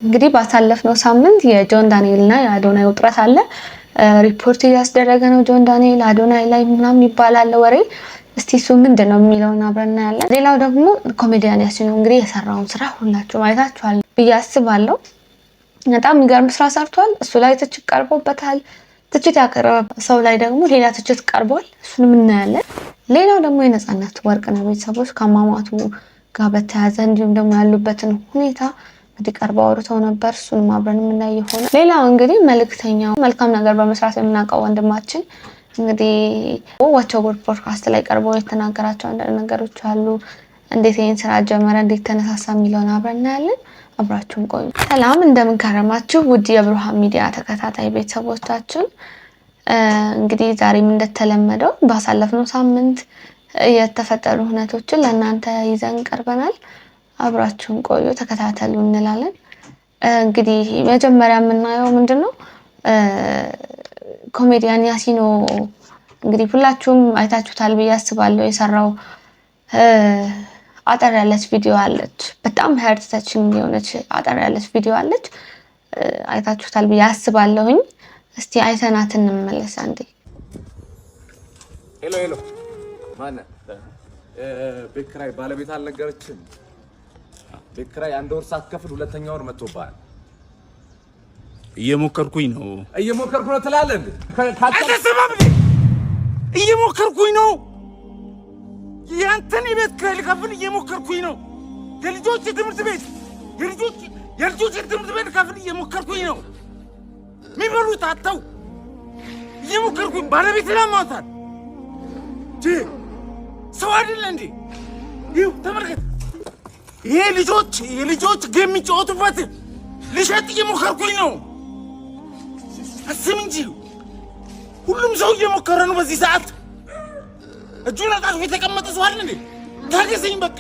እንግዲህ ባሳለፍነው ሳምንት የጆን ዳንኤል እና የአዶናይ ውጥረት አለ። ሪፖርት እያስደረገ ነው ጆን ዳንኤል አዶናይ ላይ ምናምን ይባላል ወሬ። እስቲ እሱ ምንድነው የሚለውን አብረን እናያለን። ሌላው ደግሞ ኮሜዲያን ያሲን እንግዲህ የሰራውን ስራ ሁላችሁም አይታችኋል ብዬ አስባለሁ። በጣም የሚገርም ስራ ሰርቷል። እሱ ላይ ትችት ቀርቦበታል። ትችት ያቀረበ ሰው ላይ ደግሞ ሌላ ትችት ቀርቧል። እሱንም እናያለን። ሌላው ደግሞ የነፃነት ወርቅነህ ቤተሰቦች ከአሟሟቱ ጋር በተያያዘ እንዲሁም ደግሞ ያሉበትን ሁኔታ ቀርበው አውርተው ነበር። እሱንም አብረን የምናይ ይሆናል። ሌላው እንግዲህ መልእክተኛው መልካም ነገር በመስራት የምናውቀው ወንድማችን እንግዲህ ዋቸው ጉድ ፖድካስት ላይ ቀርበው የተናገራቸው አንዳንድ ነገሮች አሉ። እንዴት ይሄን ስራ ጀመረ፣ እንዴት ተነሳሳ የሚለውን አብረን እናያለን። አብራችሁን ቆዩ። ሰላም እንደምን ከረማችሁ ውድ የብሩሃን ሚዲያ ተከታታይ ቤተሰቦቻችን። እንግዲህ ዛሬም እንደተለመደው ባሳለፍነው ሳምንት የተፈጠሩ ሁነቶችን ለእናንተ ይዘን ቀርበናል። አብራችሁን ቆዩ፣ ተከታተሉ እንላለን። እንግዲህ መጀመሪያ የምናየው ምንድነው ኮሜዲያን ያሲኖ እንግዲህ ሁላችሁም አይታችሁታል ብዬ አስባለሁ። የሰራው አጠር ያለች ቪዲዮ አለች። በጣም ሀርት ታችንግ የሆነች አጠር ያለች ቪዲዮ አለች። አይታችሁታል ብዬ አስባለሁኝ። እስቲ አይተናት እንመለስ አንዴ። ሄሎ ሄሎ፣ ማን ቤት ኪራይ ባለቤት አልነገረችም? ቤት ኪራይ አንድ ወር ሳትከፍል ሁለተኛ ወር መጥቶብሃል። እየሞከርኩኝ ነው ትላለህ እንዴ? አትሰማም እንዴ? እየሞከርኩኝ ነው። ያንተን የቤት ኪራይ ልከፍል እየሞከርኩኝ ነው። የልጆች ትምህርት ቤት ልከፍል እየሞከርኩኝ ነው። የሚበሉት አጥተው እየሞከርኩኝ ባለቤት ላማታል። ሰው አይደለ እንዴ? ይኸው ተመልከት። ይሄ የልጆች ጌም የሚጫወቱበት ልሸጥ እየሞከርኩኝ ነው። አስብ እንጂ ሁሉም ሰው እየሞከረ ነው በዚህ ሰዓት። እጁን አጣጥፎ የተቀመጠ ሰው አለ እንዴ? ታገሰኝ በቃ።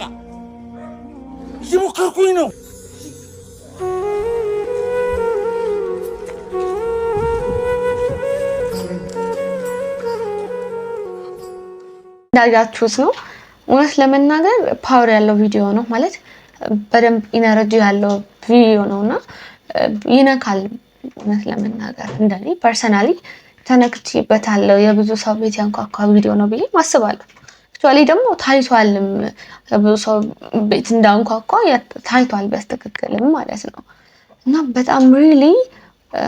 እየሞከርኩኝ ነው። እንዳያችሁት ነው። እውነት ለመናገር ፓወር ያለው ቪዲዮ ነው ማለት በደንብ ኢነርጂ ያለው ቪዲዮ ነውና ይነካል። እውነት ለመናገር እንደኔ ፐርሰናሊ ተነክቼበታለሁ። የብዙ ሰው ቤት ያንኳኳ ቪዲዮ ነው ብዬ ማስባለሁ። አክቹአሊ ደግሞ ታይቷልም፣ ብዙ ሰው ቤት እንዳንኳኳ ታይቷል በትክክልም ማለት ነው። እና በጣም ሪሊ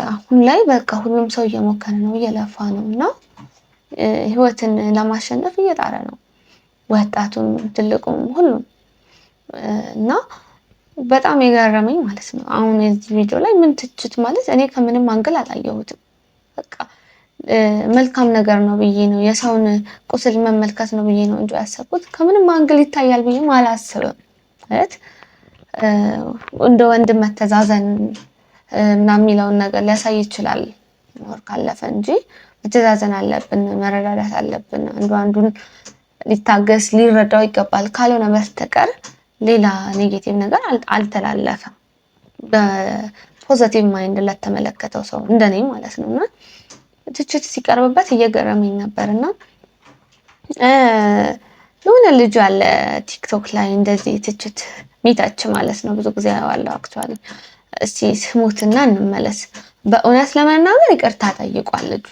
አሁን ላይ በቃ ሁሉም ሰው እየሞከረ ነው፣ እየለፋ ነው እና ህይወትን ለማሸነፍ እየጣረ ነው። ወጣቱም ትልቁም ሁሉም እና በጣም የገረመኝ ማለት ነው አሁን እዚህ ቪዲዮ ላይ ምን ትችት ማለት እኔ ከምንም አንግል አላየሁትም። በቃ መልካም ነገር ነው ብዬ ነው የሰውን ቁስል መመልከት ነው ብዬ ነው እንጂ ያሰብኩት ከምንም አንግል ይታያል ብዬ አላስብም። ማለት እንደ ወንድም መተዛዘን እና የሚለውን ነገር ሊያሳይ ይችላል ኖር ካለፈ እንጂ መተዛዘን አለብን፣ መረዳዳት አለብን። አንዱን ሊታገስ ሊረዳው ይገባል። ካልሆነ በስተቀር ሌላ ኔጌቲቭ ነገር አልተላለፈም በፖዚቲቭ ማይንድ ለተመለከተው ሰው እንደኔ ማለት ነውና ትችት ሲቀርብበት እየገረመኝ ነበርና የሆነ ልጅ አለ ቲክቶክ ላይ እንደዚህ ትችት ሚታች ማለት ነው ብዙ ጊዜ ያዋለው አክቹአሊ። እስቲ ስሙትና እንመለስ። በእውነት ለመናገር ይቅርታ ጠይቋል ልጁ።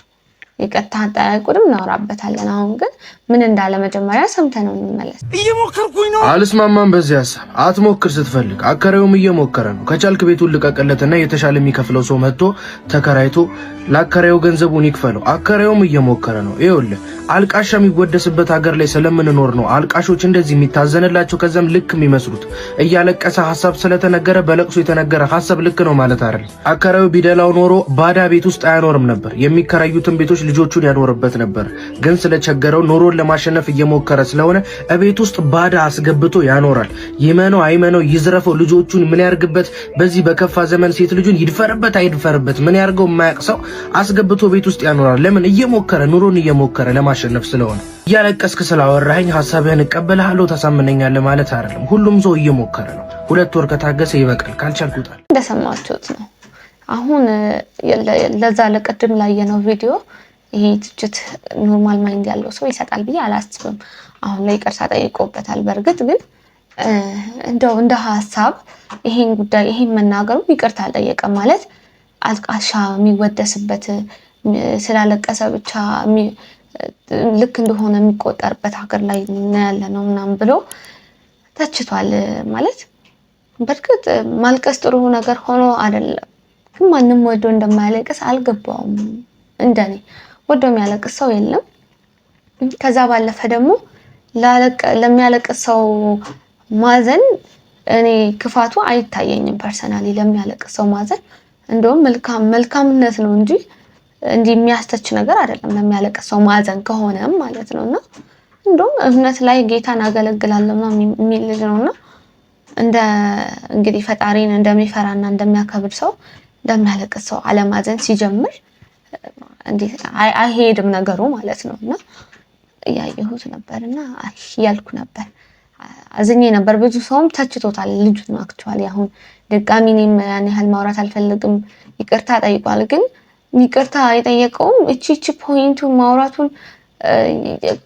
ይቅርታ ጠይቁንም እናወራበታለን። አሁን ግን ምን እንዳለ መጀመሪያ ሰምተነው እንመለስ። እየሞከርኩኝ ነው። አልስማማም በዚህ ሐሳብ። አትሞክር ስትፈልግ። አከራዩም እየሞከረ ነው። ከቻልክ ቤቱን ልቀቅለትና የተሻለ የሚከፍለው ሰው መጥቶ ተከራይቶ ለአከራዩ ገንዘቡን ይክፈለው። አከራዩም እየሞከረ ነው። ይኸውልህ አልቃሻ የሚወደስበት ሀገር ላይ ስለምንኖር ነው አልቃሾች እንደዚህ የሚታዘንላቸው ከዛም ልክ የሚመስሉት። እያለቀሰ ሐሳብ ስለተነገረ በለቅሶ የተነገረ ሐሳብ ልክ ነው ማለት አይደለም። አከራዩ ቢደላው ኖሮ ባዳ ቤት ውስጥ አያኖርም ነበር። የሚከራዩትን ቤቶች ልጆቹን ያኖርበት ነበር። ግን ስለቸገረው ኑሮን ለማሸነፍ እየሞከረ ስለሆነ እቤት ውስጥ ባዳ አስገብቶ ያኖራል። ይመነው አይመነው ይዝረፈው፣ ልጆቹን ምን ያርግበት? በዚህ በከፋ ዘመን ሴት ልጁን ይድፈርበት አይድፈርበት ምን ያርገው የማያውቅ ሰው አስገብቶ ቤት ውስጥ ያኖራል። ለምን? እየሞከረ ኑሮን እየሞከረ ለማሸነፍ ስለሆነ። እያለቀስክ ስላወራኸኝ ሐሳብህን እቀበልሃለሁ ታሳምነኛለህ ማለት አይደለም። ሁሉም ሰው እየሞከረ ነው። 2 ወር ከታገሰ ይበቃል። ካልቻልኩታል። እንደሰማችሁት ነው። አሁን ለዛ ለቀድም ላይ የነው ቪዲዮ ይሄ ትችት ኖርማል ማይንድ ያለው ሰው ይሰጣል ብዬ አላስብም። አሁን ላይ ይቅርታ ጠይቆበታል። በርግጥ ግን እንደው እንደ ሐሳብ ይሄን ጉዳይ ይሄን መናገሩ ይቅርታ አልጠየቀ ማለት አልቃሻ የሚወደስበት ስላለቀሰ ብቻ ልክ እንደሆነ የሚቆጠርበት ሀገር ላይ ያለነው ምናምን ብሎ ተችቷል ማለት በርግጥ ማልቀስ ጥሩ ነገር ሆኖ አይደለም ግን ማንንም ወዶ እንደማያለቅስ አልገባውም እንደኔ ወዶ የሚያለቅስ ሰው የለም ከዛ ባለፈ ደግሞ ለሚያለቅስ ሰው ማዘን እኔ ክፋቱ አይታየኝም ፐርሰናሊ ለሚያለቅስ ሰው ማዘን እንደውም መልካምነት ነው እንጂ እንዲህ የሚያስተች ነገር አይደለም ለሚያለቅስ ሰው ማዘን ከሆነም ማለት ነውና እንደውም እምነት ላይ ጌታን አገለግላለሁ የሚል ልጅ ነውና እንደ እንግዲህ ፈጣሪን እንደሚፈራና እንደሚያከብር ሰው ለሚያለቅስ ሰው አለማዘን ሲጀምር እንዴ አይሄድም ነገሩ ማለት ነውና ያየሁት ነበርና ያልኩ ነበር አዝኜ ነበር ብዙ ሰውም ተችቶታል ልጁን አክቹአሊ አሁን ድጋሚ እኔም ያን ያህል ማውራት አልፈልግም ይቅርታ ጠይቋል ግን ይቅርታ የጠየቀው እቺ ፖይንቱ ማውራቱን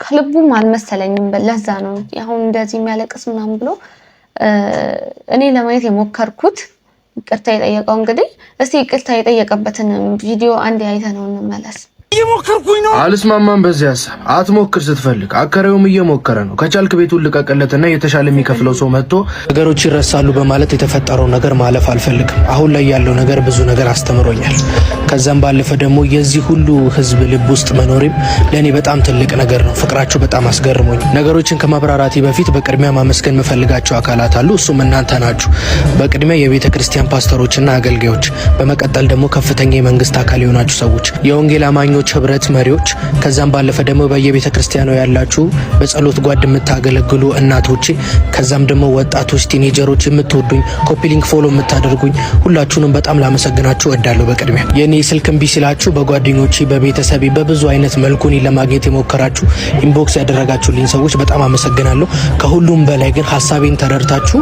ከልቡም አልመሰለኝም ለዛ ነው አሁን እንደዚህ የሚያለቅስ ምናምን ብሎ እኔ ለማየት የሞከርኩት ይቅርታ የጠየቀው እንግዲህ እስቲ ይቅርታ የጠየቀበትን ቪዲዮ አንዴ አይተነው እንመለስ እየሞከርኩኝ ነው አልስማማም በዚህ ሐሳብ አትሞክር ስትፈልግ አከራዩም እየሞከረ ነው ከቻልክ ቤቱን ልቀቅለትና የተሻለ የሚከፍለው ሰው መጥቶ ነገሮች ይረሳሉ በማለት የተፈጠረው ነገር ማለፍ አልፈልግም አሁን ላይ ያለው ነገር ብዙ ነገር አስተምሮኛል ከዛም ባለፈ ደግሞ የዚህ ሁሉ ህዝብ ልብ ውስጥ መኖርም ለኔ በጣም ትልቅ ነገር ነው ፍቅራችሁ በጣም አስገርሞኝ ነገሮችን ከማብራራቴ በፊት በቅድሚያ ማመስገን መፈልጋቸው አካላት አሉ እሱም እናንተ ናችሁ በቅድሚያ የቤተ ክርስቲያን ፓስተሮችና አገልጋዮች በመቀጠል ደግሞ ከፍተኛ የመንግስት አካል የሆናችሁ ሰዎች የወንጌል አማኞች ህብረት መሪዎች ከዛም ባለፈ ደግሞ በየቤተ ክርስቲያኑ ያላችሁ በጸሎት ጓድ የምታገለግሉ እናቶቼ ከዛም ደግሞ ወጣቶች ቲኔጀሮች የምትወዱኝ ኮፒ ሊንክ ፎሎ የምታደርጉኝ ሁላችሁንም በጣም ላመሰግናችሁ እወዳለሁ በቅድሚያ የኔ ስልክ እምቢ ሲላችሁ በጓደኞቼ በቤተሰቤ በብዙ አይነት መልኩን ለማግኘት የሞከራችሁ ኢንቦክስ ያደረጋችሁልኝ ሰዎች በጣም አመሰግናለሁ ከሁሉም በላይ ግን ሐሳቤን ተረድታችሁ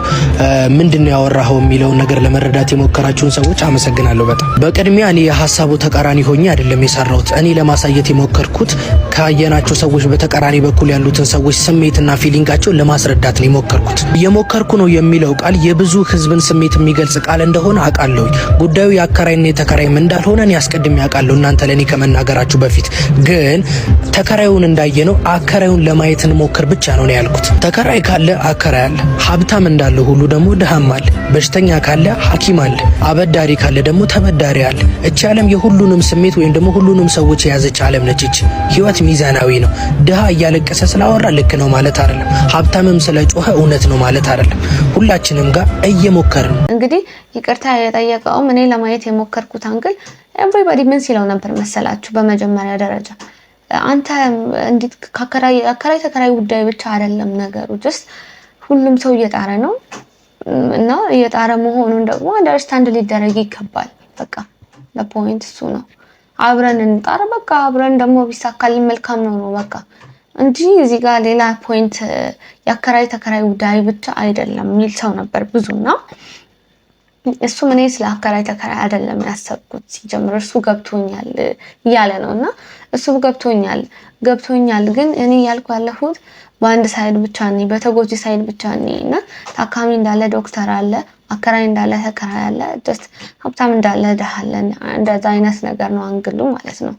ምንድነው ያወራኸው የሚለው ነገር ለመረዳት የሞከራችሁን ሰዎች አመሰግናለሁ በጣም በቅድሚያ እኔ የሐሳቡ ተቃራኒ ሆኜ አይደለም የሰራሁት እኔ ለማሳየት የሞከርኩት ካየናቸው ሰዎች በተቃራኒ በኩል ያሉትን ሰዎች ስሜትና ፊሊንጋቸው ለማስረዳት ነው የሞከርኩት ነው የሚለው ቃል የብዙ ህዝብን ስሜት የሚገልጽ ቃል እንደሆነ አውቃለሁ ጉዳዩ የአከራይና የተከራይም እንዳልሆነ እኔ አስቀድሜ አውቃለሁ እናንተ ለኔ ከመናገራችሁ በፊት ግን ተከራዩን እንዳየነው አከራዩን ለማየት እንሞክር ብቻ ነው ያልኩት ተከራይ ካለ አከራይ አለ ሀብታም እንዳለ ሁሉ ደግሞ ድሃም አለ በሽተኛ ካለ ሐኪም አለ አበዳሪ ካለ ደግሞ ተበዳሪ አለ እቺ ዓለም የሁሉንም ስሜት ወይም ደግሞ ሁሉንም ሰዎች የያዘች ዓለም ነች ህይወት ሚዛናዊ ነው ድሃ እያለቀሰ ስላወራ ልክ ነው ማለት አይደለም ሀብታምም ስለጮኸ እውነት ነው ማለት አይደለም ሁላችንም ጋር እየሞከርን እንግዲህ ይቅርታ የጠየቀው እኔ ለማየት የሞከርኩት አንግል ኤቭሪባዲ ምን ሲለው ነበር መሰላችሁ በመጀመሪያ ደረጃ አንተ እንዴት አከራይ ተከራይ ጉዳይ ብቻ አይደለም ነገሩ just ሁሉም ሰው እየጣረ ነው እና እየጣረ መሆኑን ደግሞ አንደርስታንድ ሊደረግ ይገባል በቃ ለፖይንት እሱ ነው አብረን እንጣር በቃ አብረን ደግሞ ቢሳካልን መልካም ነው በቃ እንጂ እዚህ ጋር ሌላ ፖይንት ያከራይ ተከራይ ጉዳይ ብቻ አይደለም ሚል ሰው ነበር ብዙና እሱ ምን ስለ አከራይ ተከራይ አይደለም ያሰብኩት ሲጀምር እሱ ገብቶኛል ያለ ነውና እሱ ገብቶኛል ግን እኔ ያልኩ ያለሁት በአንድ ሳይድ ብቻ ነኝ በተጎጂ ሳይድ ብቻ ነኝና ታካሚ እንዳለ ዶክተር አለ አከራይ እንዳለ ተከራይ አለ just ሀብታም እንዳለ ደሃ አለ እንደዛ አይነት ነገር ነው አንግሉ ማለት ነው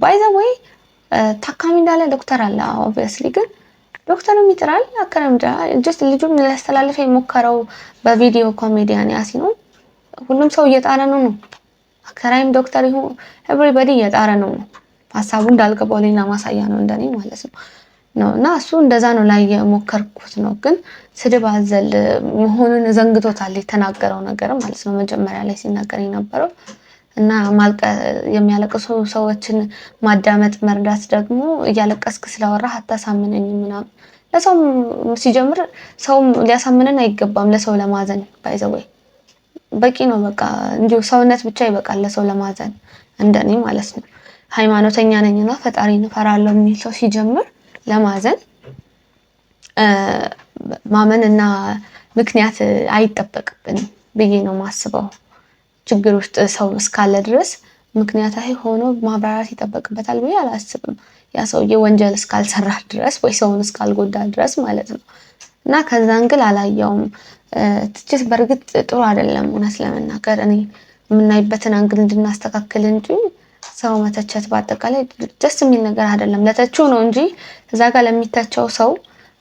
by the way ታካሚ እንዳለ ዶክተር አለ obviously ግን ዶክተርም ይጥራል አከራይም just ልጁን ሊያስተላልፍ የሞከረው በቪዲዮ ኮሜዲያን ያሲኑ ሁሉም ሰው እየጣረ ነው አከራይም ዶክተር ይሁን everybody እየጣረ ነው ሐሳቡ እንዳልገባው ሌላ ማሳያ ነው እንደኔ ማለት ነው እና እሱ እንደዛ ነው ላይ የሞከርኩት ነው ግን ስድብ አዘል መሆኑን ዘንግቶታል የተናገረው ነገር ማለት ነው መጀመሪያ ላይ ሲናገር የነበረው እና የሚያለቅሱ ሰዎችን ማዳመጥ መርዳት ደግሞ እያለቀስክ ስለወራ አታሳምነኝ ምናምን ለሰው ሲጀምር ሰው ሊያሳምነን አይገባም ለሰው ለማዘን ባይዘወይ በቂ ነው በቃ እንዲሁ ሰውነት ብቻ ይበቃል ለሰው ለማዘን እንደኔ ማለት ነው ሃይማኖተኛ ነኝና ፈጣሪን እፈራለሁ የሚል ሰው ሲጀምር ለማዘን ማመንና ምክንያት አይጠበቅብንም ብዬ ነው ማስበው ችግር ውስጥ ሰው እስካለ ድረስ ምክንያታዊ ሆኖ ማብራራት ይጠበቅበታል ብዬ አላስብም ያ ሰውዬ ወንጀል እስካልሰራ ድረስ ወይ ሰውን እስካልጎዳ ድረስ ማለት ነው እና ከዛ አንግል አላየውም። ትችት በርግጥ ጥሩ አይደለም እውነት ለመናገር እኔ የምናይበትን አንግል እንድናስተካክል እንጂ ሰው መተቸት በአጠቃላይ ደስ የሚል ነገር አይደለም። ለተቹው ነው እንጂ እዛ ጋር ለሚተቸው ሰው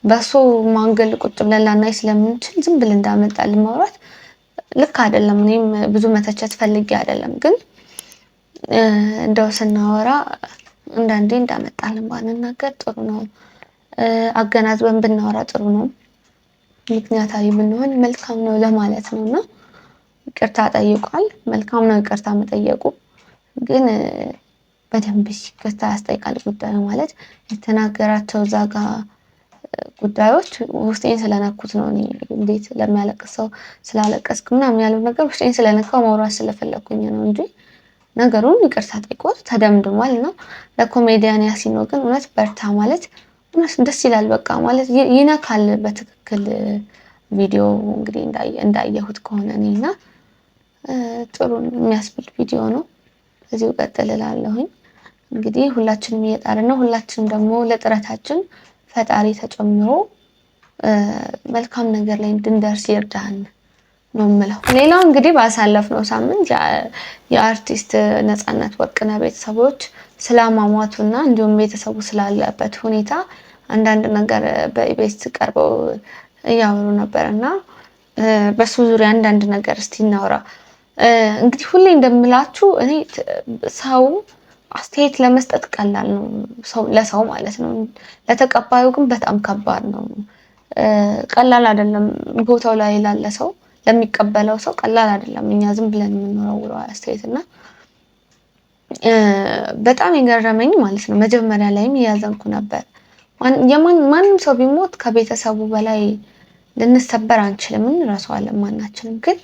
በሱ ማንገል ቁጭ ብለን ላናይ ስለምንችል ዝም ብለን እንዳመጣልን ማውራት ልክ አይደለም። እኔም ብዙ መተቸት ፈልጌ አይደለም፣ ግን እንደው ስናወራ አንዳንዴ እንዳመጣልን ባንናገር ጥሩ ነው። አገናዝበን ብናወራ ጥሩ ነው። ምክንያታዊ ብንሆን መልካም ነው ለማለት ነውና ይቅርታ ጠይቋል። መልካም ነው ይቅርታ መጠየቁ፣ ግን በደንብ ይቅርታ ያስጠይቃል ጉዳዩ ማለት የተናገራቸው ዛጋ ጉዳዮች ውስጤን ስለነኩት ነው። እኔ እንዴት ለሚያለቅስ ሰው ስላለቀስኩ ምናምን ያለው ነገር ውስጤን ስለነካው ማውራት ስለፈለኩኝ ነው እንጂ ነገሩን ይቅርታ ጠይቆት ተደምድሟል። እና ለኮሜዲያን ያሲን ግን እውነት በርታ ማለት እውነት ደስ ይላል። በቃ ማለት ይነካል በትክክል ቪዲዮ እንግዲህ እንዳየሁት ከሆነ እኔና ጥሩ የሚያስብል ቪዲዮ ነው። እዚሁ ቀጥል እላለሁኝ። እንግዲህ ሁላችንም እየጣርን ነው። ሁላችንም ደግሞ ለጥረታችን ፈጣሪ ተጨምሮ መልካም ነገር ላይ እንድንደርስ ይርዳን ነው የምለው። ሌላው እንግዲህ ባሳለፍነው ሳምንት የአርቲስት ነፃነት ወርቅነህ ቤተሰቦች ስላሟሟቱና እንዲሁም ቤተሰቡ ስላለበት ሁኔታ አንዳንድ ነገር በኢቢኤስ ቀርበው እያወሩ ነበርና በሱ ዙሪያ አንዳንድ ነገር እስቲ እናውራ። እንግዲህ ሁሌ እንደምላችሁ እኔ ሰው አስተያየት ለመስጠት ቀላል ነው፣ ለሰው ማለት ነው። ለተቀባዩ ግን በጣም ከባድ ነው። ቀላል አይደለም። ቦታው ላይ ላለ ሰው ለሚቀበለው ሰው ቀላል አይደለም። እኛ ዝም ብለን የምንወረውረው አስተያየትና በጣም የገረመኝ ማለት ነው መጀመሪያ ላይም ያዘንኩ ነበር። ማንም ሰው ቢሞት ከቤተሰቡ በላይ ልንሰበር አንችልም፣ እንረሳዋለን ማናችንም። ግን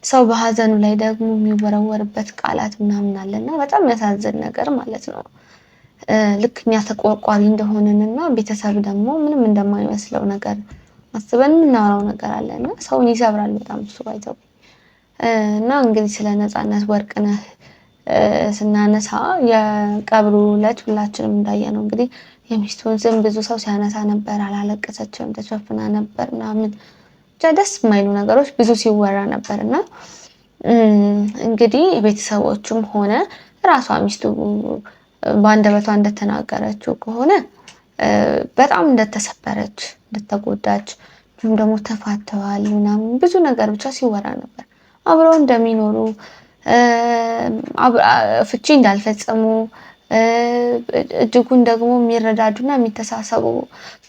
ሰው በሀዘኑ ላይ ደግሞ የሚወረወርበት ቃላት ምናምን አለና በጣም ያሳዝን ነገር ማለት ነው። ልክ እኛ ተቆርቋሪ እንደሆነንና ቤተሰብ ደግሞ ምንም እንደማይመስለው ነገር አስበን የምናወራው ነገር አለና ሰውን ይሰብራል በጣም እሱ ባይዘው። እና እንግዲህ ስለ ነፃነት ወርቅነህ ስናነሳ የቀብሩ ዕለት ሁላችንም እንዳየነው እንግዲህ የሚስቱን ስም ብዙ ሰው ሲያነሳ ነበር። አላለቀሰችም፣ ተሸፍና ነበር ምናምን ብቻ ደስ የማይሉ ነገሮች ብዙ ሲወራ ነበርና እንግዲህ ቤተሰቦቹም ሆነ ራሷ ሚስቱ በአንደበቷ እንደተናገረችው ከሆነ በጣም እንደተሰበረች እንደተጎዳች፣ እንዲሁም ደግሞ ተፋተዋል ምናምን ብዙ ነገር ብቻ ሲወራ ነበር። አብረው እንደሚኖሩ ፍቺ እንዳልፈጸሙ እጅጉን ደግሞ የሚረዳዱና የሚተሳሰቡ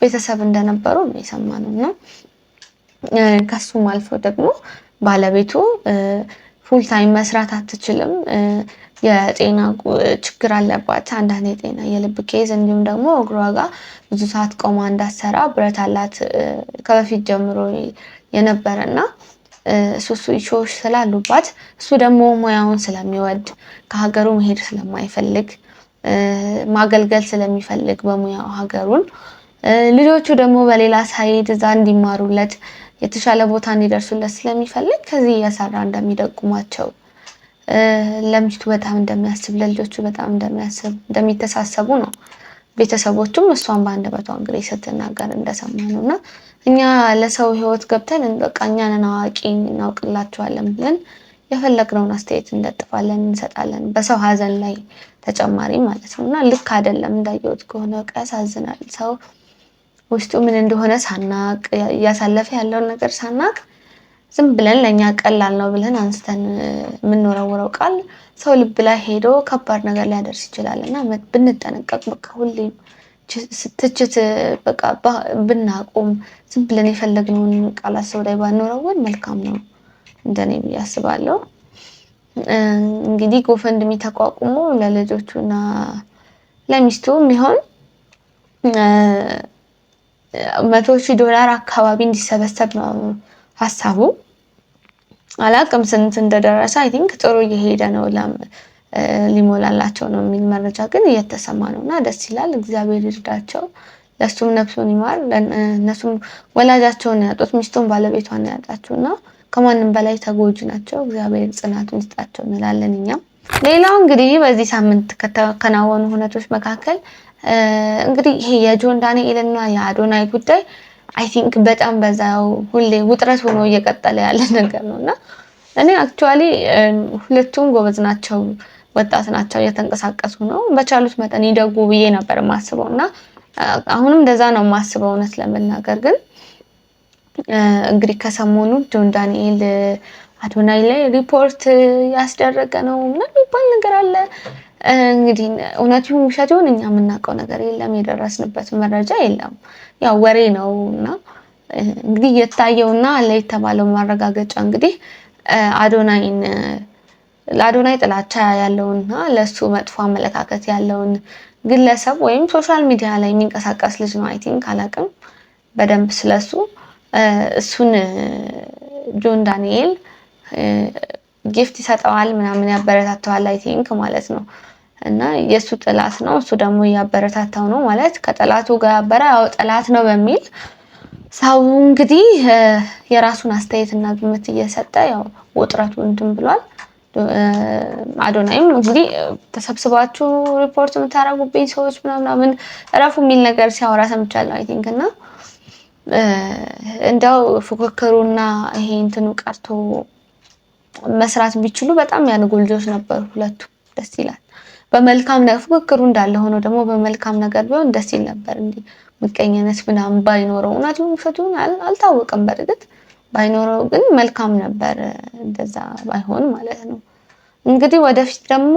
ቤተሰብ እንደነበሩ ነው የሰማነውና ከሱም አልፎ ደግሞ ባለቤቱ ፉል ታይም መስራት አትችልም፣ የጤና ችግር አለባት፣ አንዳንድ የጤና የልብ ኬዝ እንዲሁም ደግሞ እግሯ ጋር ብዙ ሰዓት ቆማ እንዳሰራ ብረት አላት ከበፊት ጀምሮ የነበረና እሱ ኢሹዎች ስላሉባት እሱ ደግሞ ሙያውን ስለሚወድ ከሀገሩ መሄድ ስለማይፈልግ ማገልገል ስለሚፈልግ በሙያው ሀገሩን ልጆቹ ደግሞ በሌላ ሳይድ እዛ እንዲማሩለት የተሻለ ቦታ እንዲደርሱለት ስለሚፈልግ ከዚህ እየሰራ እንደሚደቁማቸው ለሚስቱ በጣም እንደሚያስብ ለልጆቹ በጣም እንደሚያስብ እንደሚተሳሰቡ ነው ቤተሰቦቹም እሷን በአንደበቷ እንግዲህ ስትናገር እንደሰማነውና እኛ ለሰው ህይወት ገብተን በቃ እኛን አዋቂ እናውቅላቸዋለን ብለን የፈለግነውን አስተያየት እንደጥፋለን እንሰጣለን በሰው ሀዘን ላይ ተጨማሪ ማለት ነውና ልክ አይደለም። እንዳየሁት ከሆነ ያሳዝናል። ሰው ውስጡ ምን እንደሆነ ሳናቅ ያሳለፈ ያለውን ነገር ሳናቅ ዝም ብለን ለኛ ቀላል ነው ብለን አንስተን የምንወረውረው ቃል ሰው ልብ ላይ ሄዶ ከባድ ነገር ሊያደርስ ይችላልና ብንጠነቀቅ በቃ ሁሌም ትችት በቃ ብናቆም ዝም ብለን የፈለግነውን ቃላት ሰው ላይ ባንወረውር መልካም ነው እንደኔ ያስባለሁ። እንግዲህ ጎፈንድሚ ተቋቁሞ ለልጆቹና ለሚስቱ የሚሆን $100,000 አካባቢ እንዲሰበሰብ ነው ሀሳቡ። አላቅም ስንት እንደደረሰ አይ ቲንክ ጥሩ እየሄደ ነው ሊሞላላቸው ነው የሚል መረጃ ግን እየተሰማ ነውና ደስ ይላል። እግዚአብሔር ይርዳቸው፣ ለሱም ነፍሱን ይማር። እነሱም ወላጃቸውን ያጡት ሚስቱን ባለቤቷን ያጣችውና ከማንም በላይ ተጎጂ ናቸው። እግዚአብሔር ጽናቱን ይስጣቸው እንላለን እኛም። ሌላው እንግዲህ በዚህ ሳምንት ከተከናወኑ ሁነቶች መካከል እንግዲህ ይሄ የጆን ዳንኤልና የአዶናይ ጉዳይ አይ ቲንክ በጣም በዛው ሁሌ ውጥረት ሆኖ እየቀጠለ ያለ ነገር ነውና እኔ አክቹአሊ ሁለቱም ጎበዝ ናቸው ወጣት ናቸው እየተንቀሳቀሱ ነው በቻሉት መጠን ይደጉ ብዬ ነበር ማስበውና አሁንም እንደዛ ነው ማስበው እውነት ለመናገር ግን እንግዲህ ከሰሞኑ ጆን ዳንኤል አዶናይ ላይ ሪፖርት ያስደረገ ነው ምናምን ይባል ነገር አለ እንግዲህ እውነቱን ውሸቱን እኛ የምናውቀው ነገር የለም የደረስንበት መረጃ የለም ያው ወሬ ነውና እንግዲህ የታየውና አለ የተባለው ማረጋገጫ እንግዲህ ለአዶናይ ጥላቻ ያለውና ለሱ መጥፎ አመለካከት ያለውን ግለሰብ ወይም ሶሻል ሚዲያ ላይ የሚንቀሳቀስ ልጅ ነው አይ ቲንክ አላቅም በደንብ ስለሱ እሱን ጆን ዳንኤል ጊፍት ይሰጣዋል ምናምን ያበረታታዋል አይ ቲንክ ማለት ነው እና የሱ ጥላት ነው እሱ ደግሞ ያበረታታው ነው ማለት ከጥላቱ ጋር ያበራው ጥላት ነው በሚል ሰው እንግዲህ የራሱን አስተያየትና ግምት እየሰጠ ያው ወጥራቱ እንትን ብሏል አዶናይም እንግዲህ ተሰብስባችሁ ሪፖርት የምታረጉብኝ ሰዎች ምናምን እረፉ የሚል ነገር ሲያወራ ሰምቻለሁ አይ ቲንክ እና እንደው ፉክክሩና ይሄ እንትኑ ቀርቶ መስራት ቢችሉ በጣም ያንጉ ልጆች ነበሩ ሁለቱ ደስ ይላል በመልካም ነገር ፉክክሩ እንዳለ ሆኖ ደግሞ በመልካም ነገር ቢሆን ደስ ይል ነበር እንዴ ምቀኝነት ምናምን ባይኖረው እናቱን ፈቱን አልታወቀም በርግጥ ባይኖረው ግን መልካም ነበር እንደዛ ባይሆን ማለት ነው እንግዲህ ወደፊት ደግሞ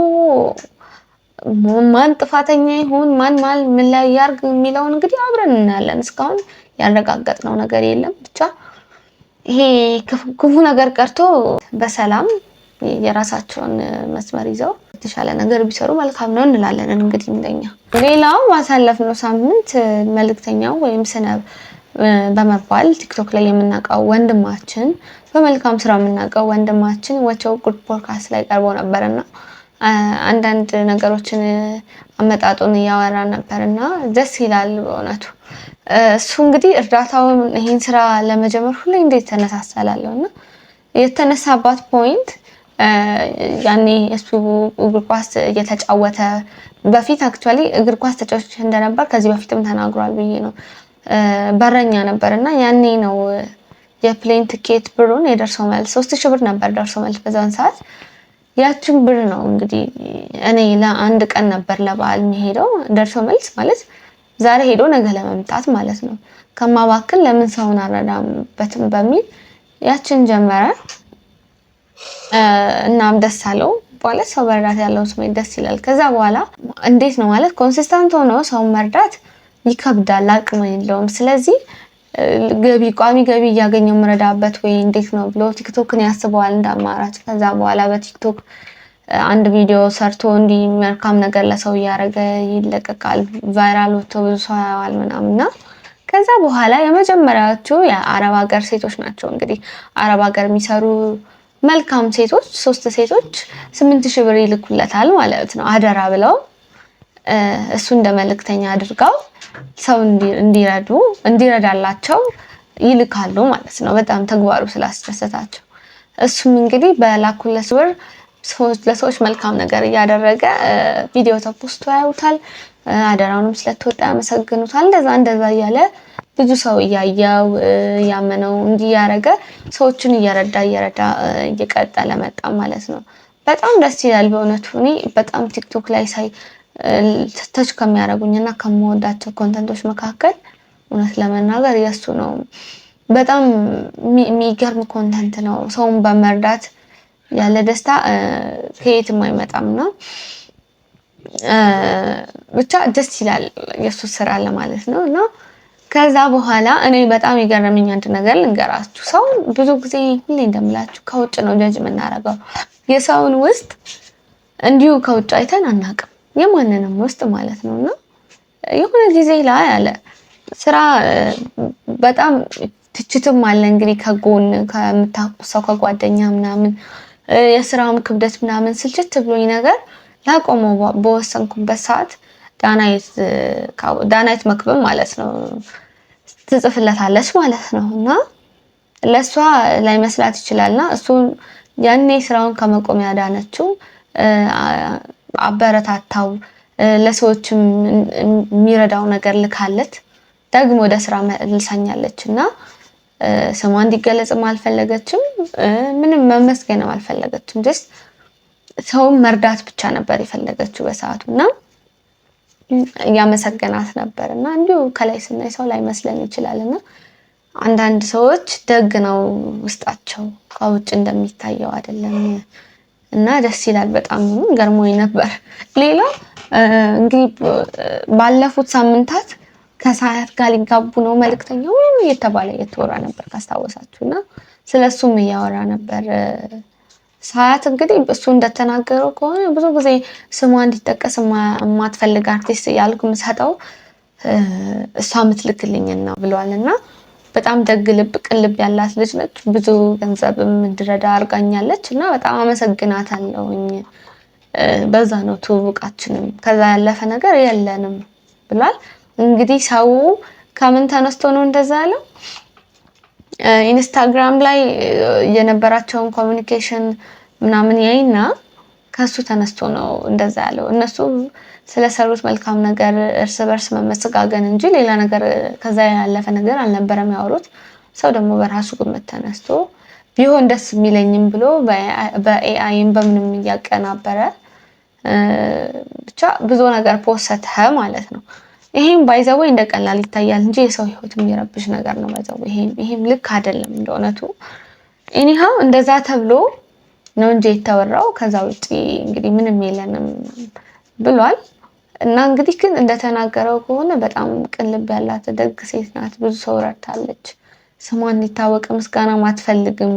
ማን ጥፋተኛ ይሁን ማን ምን ላይ ያርግ የሚለው እንግዲህ አብረን እናያለን እስካሁን ያረጋግጥነው ነገር የለም ብቻ ይሄ ክፉ ነገር ቀርቶ በሰላም የራሳቸውን መስመር ይዘው የተሻለ ነገር ቢሰሩ መልካም ነው እንላለን እንግዲህ እንደኛ ሌላው ማሳለፍነው ሳምንት መልእክተኛው ወይም ስነብ በመባል ቲክቶክ ላይ የምናውቀው ወንድማችን በመልካም ስራ የምናውቀው ወንድማችን ወቸው ጉድ ፖድካስት ላይ ቀርቦ ነበርና አንዳንድ ነገሮችን አመጣጡን ያወራ ነበርና ደስ ይላል በእውነቱ እሱ እንግዲህ እርዳታውን ይሄን ስራ ለመጀመር ሁሉ እንዴት ተነሳሳላለውና የተነሳባት ፖይንት ያኔ እሱ እግር ኳስ እየተጫወተ በፊት አክቹአሊ እግር ኳስ ተጫዋች እንደነበር ከዚህ በፊትም ተናግሯል ብዬ ነው በረኛ ነበርና ያኔ ነው የፕሌን ቲኬት ብሩን የደርሶ መልስ 3000 ብር ነበር ደርሶ መልስ በዛን ሰዓት ያችን ብር ነው እንግዲህ እኔ ለአንድ ቀን ነበር ለበዓል የሚሄደው ደርሶ መልስ ማለት ዛሬ ሄዶ ነገ ለመምጣት ማለት ነው ከማባክል ለምን ሰውን አረዳምበትም በሚል ያችን ጀመረ እናም ደስ አለው ማለት ሰው መርዳት ያለው ስሜት ደስ ይላል ከዛ በኋላ እንዴት ነው ማለት ኮንሲስተንት ሆኖ ሰው መርዳት ይከብዳል አቅም የለውም ስለዚህ ቋሚ ገቢ ያገኘው መረዳበት ወይ እንዴት ነው ብሎ ቲክቶክን ያስበዋል እንዳማራጭ ከዛ በኋላ በቲክቶክ አንድ ቪዲዮ ሰርቶ እንዲ መልካም ነገር ለሰው ያረገ ይለቀቃል ቫይራል ወጥቶ ብዙ ሰው ያዋል ምናምንና ከዛ በኋላ የመጀመሪያዎቹ የአረብ ሀገር ሴቶች ናቸው እንግዲህ አረብ ሀገር የሚሰሩ መልካም ሴቶች 3 ሴቶች 8000 ብር ይልኩለታል ማለት ነው አደራ ብለው እሱ እንደ መልእክተኛ አድርገው ሰው እንዲረዳላቸው ይልካሉ ማለት ነው በጣም ተግባሩ ስላስደሰታቸው እሱም እንግዲህ በላኩለት ብር ለሰዎች መልካም ነገር ያደረገ ቪዲዮ ተፖስቶ ያዩታል አደራውንም ስለተወጣ ያመሰግኑታል እንደዛ ያለ ብዙ ሰው ያያው ያመነው እንዲያረጋ ሰዎችን እየረዳ እየቀጠለ መጣ ማለት ነው በጣም ደስ ይላል በእውነቱ እኔ በጣም ቲክቶክ ላይ ሳይ ተች ከሚያረጉኝና ከመወዳቸው ኮንተንቶች መካከል እውነት ለመናገር የሱ ነው በጣም የሚገርም ኮንተንት ነው ሰውን በመርዳት ያለ ደስታ ከየትም አይመጣምና ብቻ ደስ ይላል የሱ ስራ ለማለት ነውና ከዛ በኋላ እኔ በጣም ይገርመኝ አንድ ነገር ልንገራችሁ ሰው ብዙ ጊዜ ሁሌ እንደምላችሁ ከውጭ ነው ጀጅ የምናረጋው የሰውን ውስጥ እንዲሁ ከውጭ አይተን አናውቅም የማንንም ውስጥ ማለት ነውና የሆነ ጊዜ ላይ አለ ስራ በጣም ትችትም አለ እንግዲህ ከጎን ከምታውቁ ሰው ከጓደኛ ምናምን የስራም ክብደት ምናምን ስልችት ብሎኝ ነገር ላቆመው በወሰንኩበት ሰዓት ዳናይት መክብብ ማለት ነው ትጽፍለታለች ማለት ነውና ለሷ ላይ መስላት ይችላልና እሱ ያኔ ስራውን ከመቆም ያዳነችው አበረታታው ለሰዎችም የሚረዳው ነገር ልካለት ደግሞ ወደ ስራ መልሳኛለችና ስሟ እንዲገለጽም አልፈለገችም፣ ምንም መመስገንም አልፈለገችም። ጀስት ሰውን መርዳት ብቻ ነበር የፈለገችው በሰዓቱና ያመሰገናት ነበርና እንዲሁ ከላይ ስናይ ሰው ላይ መስለን ይችላልና አንዳንድ ሰዎች ደግ ነው ውስጣቸው ከውጭ እንደሚታየው አይደለም እና ደስ ይላል። በጣም ገርሞኝ ነበር። ሌላ እንግዲህ ባለፉት ሳምንታት ከሳያት ጋር ሊጋቡ ነው መልእክተኛው እየተባለ እየተወራ ነበር ካስታወሳችሁና ስለሱም እያወራ ነበር። ሳያት እንግዲህ እሱ እንደተናገረው ከሆነ ብዙ ጊዜ ስሟ እንዲጠቀስ የማትፈልግ አርቲስት እያልኩ የምሰጠው እሷ የምትልክልኝ ነው ብሏልና በጣም ደግ ልብ ቅልብ ያላት ልጅ ነች። ብዙ ገንዘብ እንድረዳ አርጋኛለች እና በጣም አመሰግናታለሁኝ። በዛ ነው ትውውቃችንም ከዛ ያለፈ ነገር የለንም ብሏል። እንግዲህ ሰው ከምን ተነስቶ ነው እንደዛ ያለው? ኢንስታግራም ላይ የነበራቸውን ኮሚኒኬሽን ምናምን ያይና ከሱ ተነስቶ ነው እንደዛ ያለው። እነሱ ስለሰሩት መልካም ነገር እርስ በርስ መመስጋገን እንጂ ሌላ ነገር ከዛ ያለፈ ነገር አልነበረም ያወሩት። ሰው ደግሞ በራሱ ግምት ተነስቶ ቢሆን ደስ የሚለኝም ብሎ በኤአይም በምንም እያቀናበረ ብቻ ብዙ ነገር ፖስተ ማለት ነው። ይሄም ባይዘው እንደቀላል ይታያል እንጂ የሰው ህይወት የሚረብሽ ነገር ነው። ባይዘው ይሄም ልክ አይደለም እንደሆነቱ። ኤኒሃው እንደዛ ተብሎ ነው እንጂ የተወራው ከዛ ውጪ እንግዲህ ምንም የለንም ብሏል። እና እንግዲህ ግን እንደተናገረው ከሆነ በጣም ቅልብ ያላት ደግ ሴት ናት። ብዙ ሰው ረድታለች። ስሟን እንዲታወቅ ምስጋና ማትፈልግም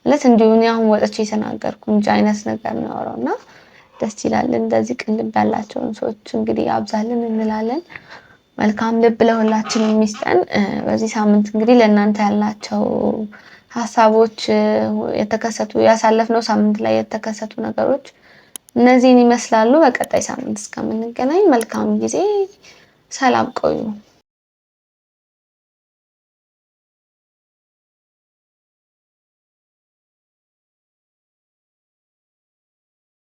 ማለት እንዲሁ አሁን ወጥቼ የተናገርኩ እንጂ አይነት ነገር ነው ያወራውና ደስ ይላል። እንደዚህ ቅልብ ያላቸውን ሰዎች እንግዲህ አብዛልን እንላለን። መልካም ልብ ለሁላችንም የሚስጠን። በዚህ ሳምንት እንግዲህ ለእናንተ ያላቸው ሀሳቦች የተከሰቱ ያሳለፍነው ሳምንት ላይ የተከሰቱ ነገሮች እነዚህን ይመስላሉ። በቀጣይ ሳምንት እስከምንገናኝ መልካም ጊዜ፣ ሰላም ቆዩ።